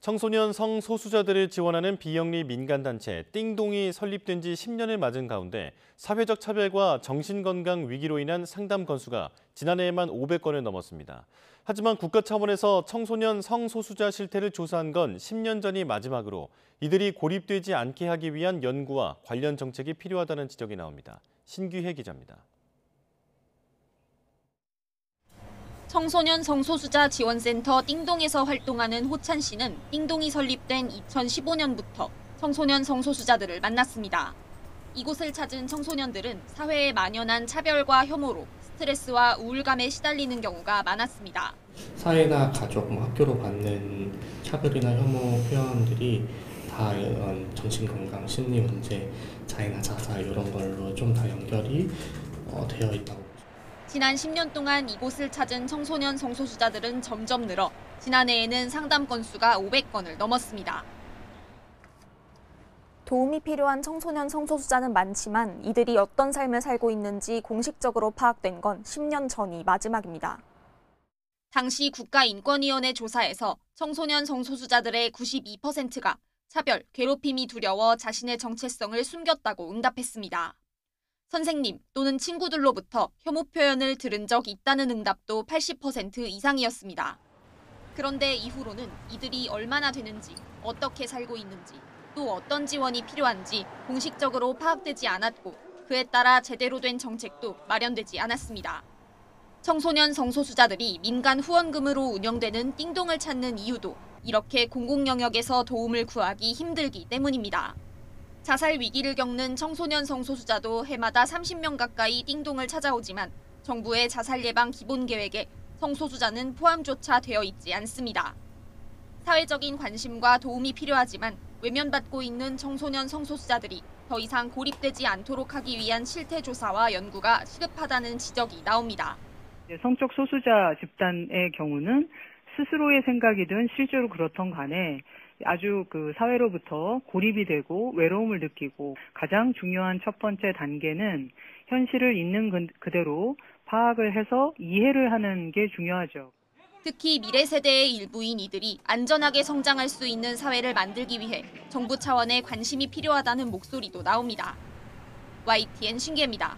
청소년 성소수자들을 지원하는 비영리 민간단체 띵동이 설립된 지 10년을 맞은 가운데 사회적 차별과 정신건강 위기로 인한 상담 건수가 지난해에만 500건을 넘었습니다. 하지만 국가 차원에서 청소년 성소수자 실태를 조사한 건 10년 전이 마지막으로 이들이 고립되지 않게 하기 위한 연구와 관련 정책이 필요하다는 지적이 나옵니다. 신규혜 기자입니다. 청소년 성소수자 지원센터 띵동에서 활동하는 호찬 씨는 띵동이 설립된 2015년부터 청소년 성소수자들을 만났습니다. 이곳을 찾은 청소년들은 사회에 만연한 차별과 혐오로 스트레스와 우울감에 시달리는 경우가 많았습니다. 사회나 가족, 학교로 받는 차별이나 혐오 표현들이 다 이런 정신건강, 심리 문제, 자해나 자살 이런 걸로 좀 다 연결이 되어 있다고. 지난 10년 동안 이곳을 찾은 청소년 성소수자들은 점점 늘어 지난해에는 상담 건수가 500건을 넘었습니다. 도움이 필요한 청소년 성소수자는 많지만 이들이 어떤 삶을 살고 있는지 공식적으로 파악된 건 10년 전이 마지막입니다. 당시 국가인권위원회 조사에서 청소년 성소수자들의 92%가 차별, 괴롭힘이 두려워 자신의 정체성을 숨겼다고 응답했습니다. 선생님 또는 친구들로부터 혐오 표현을 들은 적 있다는 응답도 80% 이상이었습니다. 그런데 이후로는 이들이 얼마나 되는지, 어떻게 살고 있는지, 또 어떤 지원이 필요한지 공식적으로 파악되지 않았고 그에 따라 제대로 된 정책도 마련되지 않았습니다. 청소년 성소수자들이 민간 후원금으로 운영되는 띵동을 찾는 이유도 이렇게 공공 영역에서 도움을 구하기 힘들기 때문입니다. 자살 위기를 겪는 청소년 성소수자도 해마다 30명 가까이 띵동을 찾아오지만 정부의 자살 예방 기본 계획에 성소수자는 포함조차 되어 있지 않습니다. 사회적인 관심과 도움이 필요하지만 외면받고 있는 청소년 성소수자들이 더 이상 고립되지 않도록 하기 위한 실태 조사와 연구가 시급하다는 지적이 나옵니다. 성적 소수자 집단의 경우는 스스로의 생각이든 실제로 그렇던 간에 아주 사회로부터 고립이 되고 외로움을 느끼고 가장 중요한 첫 번째 단계는 현실을 있는 그대로 파악을 해서 이해를 하는 게 중요하죠. 특히 미래 세대의 일부인 이들이 안전하게 성장할 수 있는 사회를 만들기 위해 정부 차원의 관심이 필요하다는 목소리도 나옵니다. YTN 신기혜입니다.